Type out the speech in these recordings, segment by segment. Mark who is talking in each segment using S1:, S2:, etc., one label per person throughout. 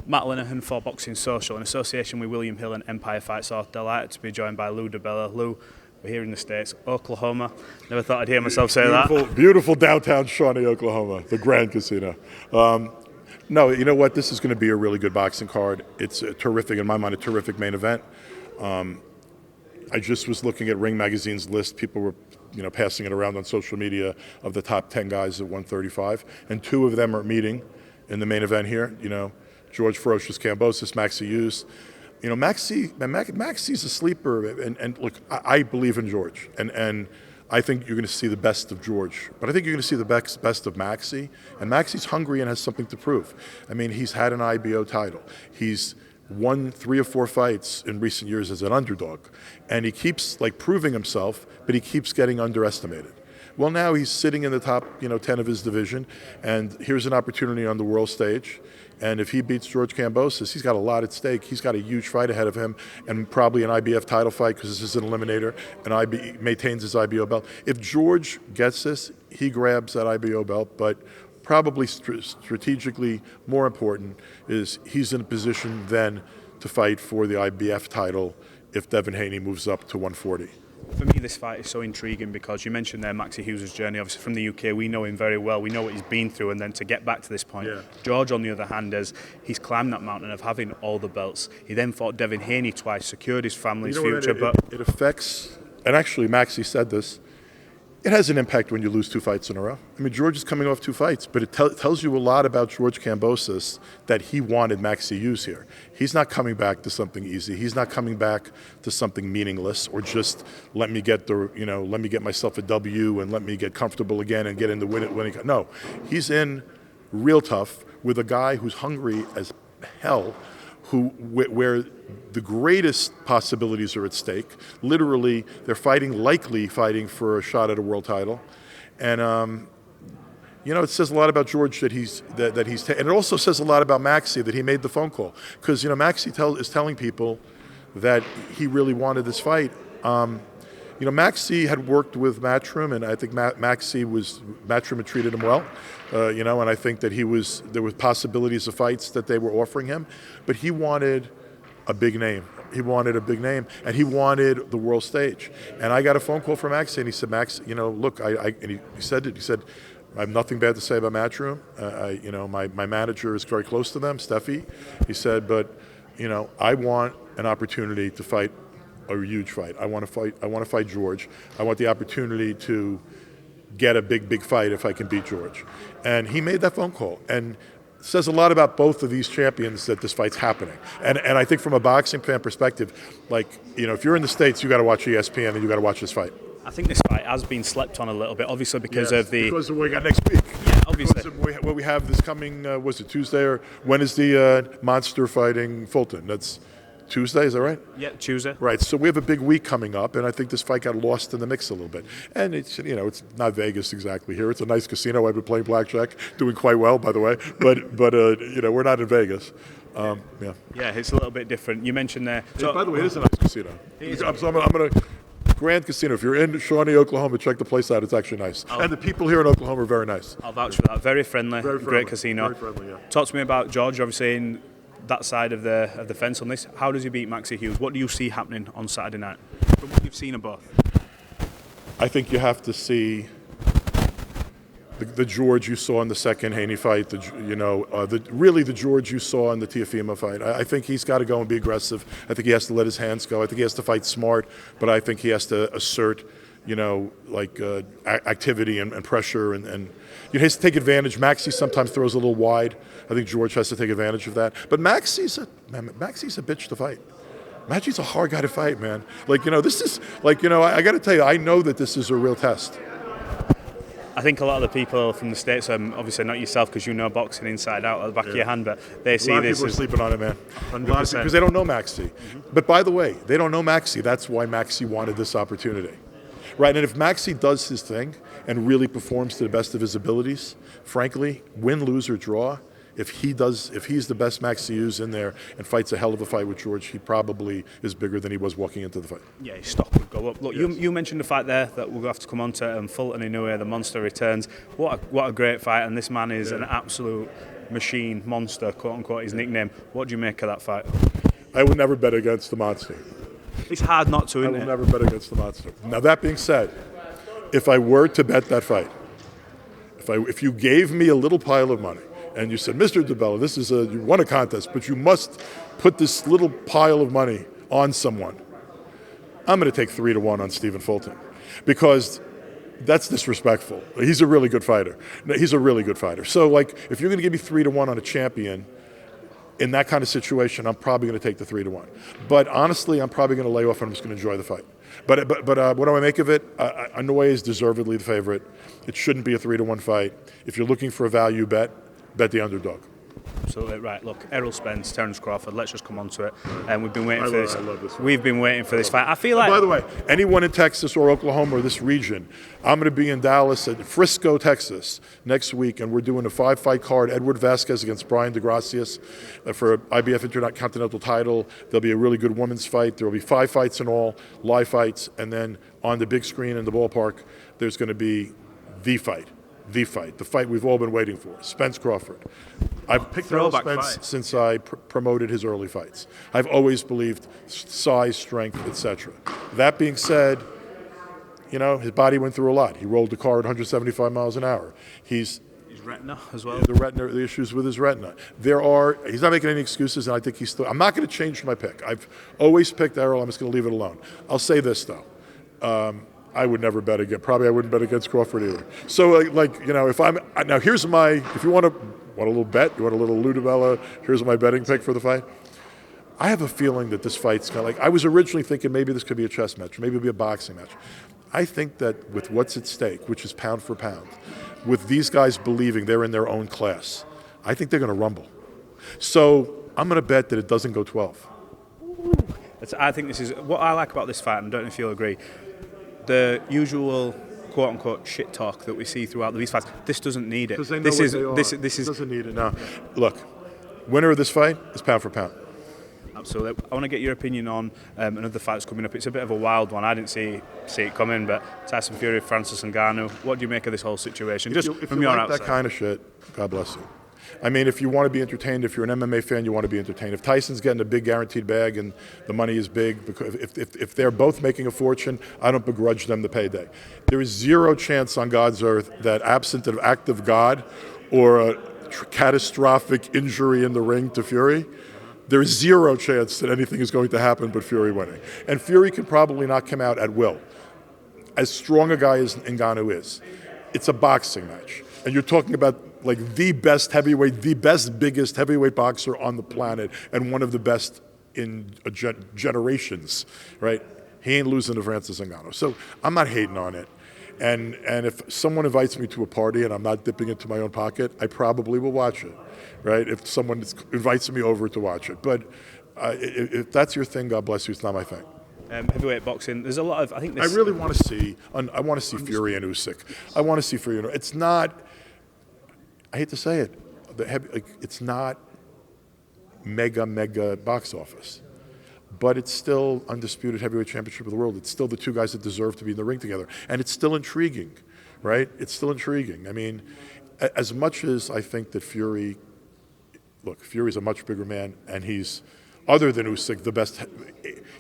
S1: Matt Lenihan for Boxing Social in association with William Hill and Empire Fights. So delighted to be joined by Lou Dibella. Lou, we're here in the States, Oklahoma. Never thought I'd hear myself say that.
S2: Beautiful downtown Shawnee, Oklahoma, the Grand Casino. No, you know what? This is going to be a really good boxing card. It's a terrific, in my mind, a terrific main event. I just was looking at Ring Magazine's list. People were, passing it around on social media of the top 10 guys at 135, and 2 of them are meeting in the main event here. George Kambosos, Maxi Hughes. Maxi's a sleeper, and look, I believe in George, and I think you're going to see the best of George, but I think you're going to see the best of Maxi, and Maxi's hungry and has something to prove. I mean, he's had an IBO title. He's won 3 or 4 fights in recent years as an underdog, and he keeps proving himself, but he keeps getting underestimated. Well, now he's sitting in the top, 10 of his division, and here's an opportunity on the world stage. And if he beats George Kambosos, he's got a lot at stake. He's got a huge fight ahead of him, and probably an IBF title fight because this is an eliminator, and maintains his IBO belt. If George gets this, he grabs that IBO belt, but probably strategically more important is he's in a position then to fight for the IBF title if Devin Haney moves up to 140.
S1: For me, this fight is so intriguing because you mentioned there Maxi Hughes' journey. Obviously, from the UK, we know him very well. We know what he's been through, and then to get back to this point. Yeah. George, on the other hand, he's climbed that mountain of having all the belts. He then fought Devin Haney twice, secured his family's future.
S2: It affects, and actually Maxi said this, it has an impact when you lose 2 fights in a row. I mean, George is coming off 2 fights, but it tells you a lot about George Kambosos that he wanted Maxi Hughes here. He's not coming back to something easy. He's not coming back to something meaningless or just let me get myself a W and let me get comfortable again and get in the winning. No, he's in real tough with a guy who's hungry as hell, where the greatest possibilities are at stake. Literally, they're likely fighting for a shot at a world title, and it says a lot about George that and it also says a lot about Maxi that he made the phone call, because Maxi is telling people that he really wanted this fight. Maxi had worked with Matchroom, and I think Matchroom had treated him well, and I think that there were possibilities of fights that they were offering him, but he wanted a big name. He wanted a big name, and he wanted the world stage. And I got a phone call from Maxi, and he said, Max, look, and he said, I have nothing bad to say about Matchroom. My manager is very close to them, Steffi. He said, but, I want an opportunity to fight a huge fight. I want to fight George. I want the opportunity to get a big fight if I can beat George. And he made that phone call. And it says a lot about both of these champions that this fight's happening. And I think from a boxing fan perspective, if you're in the States, you got to watch ESPN and you got to watch this fight.
S1: I think this fight has been slept on a little bit, obviously because of
S2: what we got next week.
S1: Yeah, obviously.
S2: What we have this coming, was it Tuesday, or when is the Monster fighting Fulton? That's Tuesday, is that right?
S1: Yeah, Tuesday.
S2: Right, so we have a big week coming up, and I think this fight got lost in the mix a little bit. And it's not Vegas exactly here. It's a nice casino. I've been playing blackjack, doing quite well, by the way. But we're not in Vegas. Yeah,
S1: it's a little bit different. You mentioned there.
S2: So, by the way, it is a nice casino. So I'm going to. Grand Casino. If you're in Shawnee, Oklahoma, check the place out. It's actually nice. And the people here in Oklahoma are very nice.
S1: I'll vouch for that. Very friendly. Great casino.
S2: Very friendly, yeah.
S1: Talk to me about George, obviously, in that side of the fence on this. How does he beat Maxi Hughes? What do you see happening on Saturday night from what you've seen of both?
S2: I think you have to see the George you saw in the second Haney fight, the George you saw in the Teofimo fight. I think he's got to go and be aggressive. I think he has to let his hands go. I think he has to fight smart, but I think he has to assert, activity and pressure, and he has to take advantage. Maxi sometimes throws a little wide. I think George has to take advantage of that. But Maxi's a bitch to fight. Maxi's a hard guy to fight, man. This is I got to tell you, I know that this is a real test.
S1: I think a lot of the people from the States, obviously not yourself because you know boxing inside out at the back of your hand, but they see this. A lot of people are sleeping on it, man. 100%. Because they don't know Maxi. Mm-hmm. But by the way, they don't know Maxi. That's why Maxi wanted this opportunity. Right, and if Maxi does his thing and really performs to the best of his abilities, frankly, win, lose, or draw,
S2: if he's the best Maxi Hughes in there and fights a hell of a fight with George, he probably is bigger than he was walking into the fight.
S1: Yeah, his stock would go up. Look, yes. you mentioned the fight there that we'll have to come on to, Fulton Inoue, the monster returns. What a great fight, and this man is an absolute machine, monster, quote unquote, his nickname. What do you make of that fight?
S2: I would never bet against the monster.
S1: It's hard not to, isn't it?
S2: I will never bet against the monster. Now, that being said, if I were to bet that fight, if you gave me a little pile of money and you said, Mr. Dibella, you won a contest, but you must put this little pile of money on someone, I'm going to take 3-1 on Stephen Fulton, because that's disrespectful. He's a really good fighter. He's a really good fighter. So, like, if you're going to give me 3-1 on a champion, in that kind of situation, I'm probably going to take the 3-1. But honestly, I'm probably going to lay off and I'm just going to enjoy the fight. But what do I make of it? Inoue is deservedly the favorite. It shouldn't be a 3-1 fight. If you're looking for a value bet the underdog.
S1: Absolutely right. Look, Errol, Spence, Terence, Crawford. Let's just come on to it. And we've been waiting for this.
S2: I love this.
S1: We've been waiting for this fight. I feel like.
S2: By the way, anyone in Texas or Oklahoma or this region, I'm going to be in Dallas at Frisco, Texas next week, and we're doing a 5-fight card. Edward Vasquez against Brian DeGracias for IBF Intercontinental title. There'll be a really good women's fight. There will be 5 fights in all, live fights, and then on the big screen in the ballpark, there's going to be the fight, the fight we've all been waiting for, Spence Crawford. I've picked Errol Spence since I promoted his early fights. I've always believed size, strength, etc. That being said, you know, his body went through a lot. He rolled the car at 175 miles an hour. His
S1: retina as well.
S2: The issues with his retina. He's not making any excuses, and I think I'm not going to change my pick. I've always picked Errol. I'm just going to leave it alone. I'll say this, though. I would never bet against. Probably I wouldn't bet against Crawford either. So, if you want a little bet, you want a little Lou Dibella, here's my betting pick for the fight. I have a feeling that this fight's kind of like, I was originally thinking maybe this could be a chess match, maybe it'll be a boxing match. I think that with what's at stake, which is pound for pound, with these guys believing they're in their own class, I think they're going to rumble. So I'm going to bet that it doesn't go 12.
S1: I think this is what I like about this fight, and I don't know if you'll agree. The usual quote-unquote shit talk that we see throughout these fights. This doesn't need it.
S2: This doesn't need it now. Look, winner of this fight is pound for pound.
S1: Absolutely. I want to get your opinion on another fight that's coming up. It's a bit of a wild one. I didn't see it coming, but Tyson Fury, Francis Ngannou. What do you make of this whole situation? Just from your outside.
S2: That kind of shit, God bless you. I mean, if you want to be entertained, if you're an MMA fan, you want to be entertained. If Tyson's getting a big guaranteed bag and the money is big, because if they're both making a fortune, I don't begrudge them the payday. There is zero chance on God's earth that absent an act of God or a catastrophic injury in the ring to Fury, there is zero chance that anything is going to happen but Fury winning. And Fury can probably knock him out at will. As strong a guy as Ngannou is, it's a boxing match. And you're talking about like the best heavyweight, the best, biggest heavyweight boxer on the planet, and one of the best in generations, right? He ain't losing to Francis Ngannou. So I'm not hating on it. And if someone invites me to a party and I'm not dipping into my own pocket, I probably will watch it, right? If someone invites me over to watch it. But if that's your thing, God bless you, it's not my thing.
S1: Heavyweight boxing, there's a lot of, I think this...
S2: I really want to see, Fury and Usyk. I want to see Fury and Usyk. It's not... I hate to say it, it's not mega box office, but it's still undisputed heavyweight championship of the world. It's still the two guys that deserve to be in the ring together, and it's still intriguing, right? It's still intriguing. I mean, as much as I think that Fury's a much bigger man, and he's, other than Usyk, the best.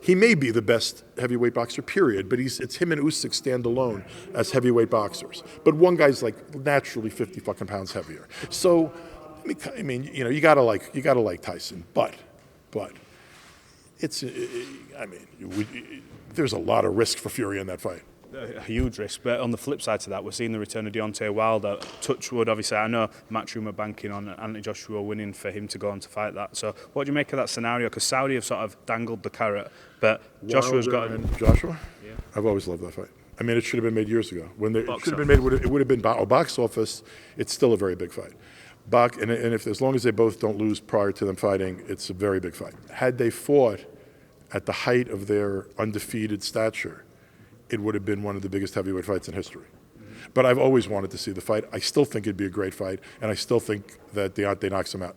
S2: He may be the best heavyweight boxer, period, but it's him and Usyk stand alone as heavyweight boxers. But one guy's like naturally 50 fucking pounds heavier. So, I mean, you know, you gotta like Tyson, but it's, I mean, there's a lot of risk for Fury in that fight.
S1: A huge risk, but on the flip side to that, we're seeing the return of Deontay Wilder. Touchwood, obviously, I know Matchroom are banking on Anthony Joshua winning for him to go on to fight that. So what do you make of that scenario? Because Saudi have sort of dangled the carrot, but Joshua's got...
S2: Joshua?
S1: Yeah.
S2: I've always loved that fight. I mean, it should have been made years ago. It should have been made, it would have been box office. It's still a very big fight. And if as long as they both don't lose prior to them fighting, it's a very big fight. Had they fought at the height of their undefeated stature, it would have been one of the biggest heavyweight fights in history. But I've always wanted to see the fight. I still think it'd be a great fight, and I still think that Deontay knocks him out.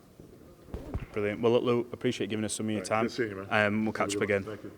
S1: Brilliant. Well, look, Lou, appreciate giving us some of your time.
S2: Good seeing you, man.
S1: We'll catch up again.
S2: Thank you.